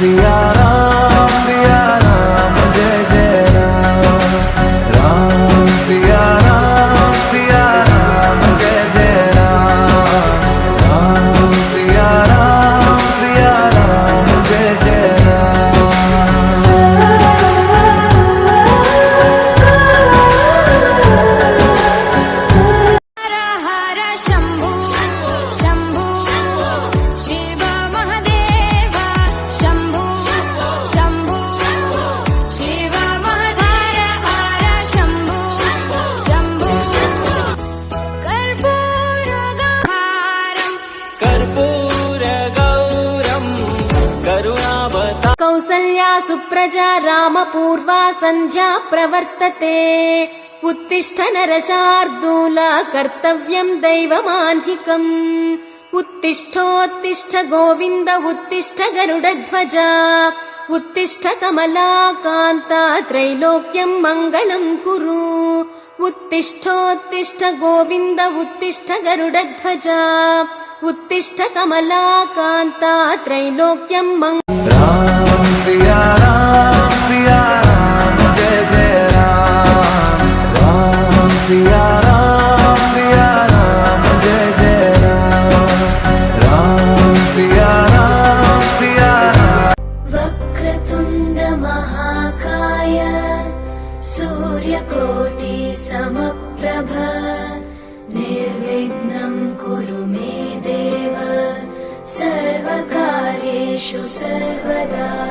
सिया राम जय जय राम। राम सिया राम जय जय राम। राम सिया राम जय जय कौसल्या सुप्रजा रामपूर्वा सन्ध्या प्रवर्तते। उत्तिष्ठ नरशार्दूल कर्तव्यम् दैवमाह्निकम्। उत्तिष्ठोत्तिष्ठ गोविन्द उत्तिष्ठ गरुडध्वजा। उत्तिष्ठ कमलाकान्ता त्रैलोक्यम् मङ्गलम् कुरु। उत्तिष्ठोत्तिष्ठ गोविन्द उत्तिष्ठ गरुडध्वजा। उत्तिष्ठ कमलाकान्ता त्रैलोक्यम् राम सिया राम जय जय राम। राम सिया राम जय जय राम। राम सिया राम वक्रतुण्ड महाकाय सूर्यकोटि समप्रभ निर्विघ्नं कुरु मे देव सर्वकार्येषु सर्वदा।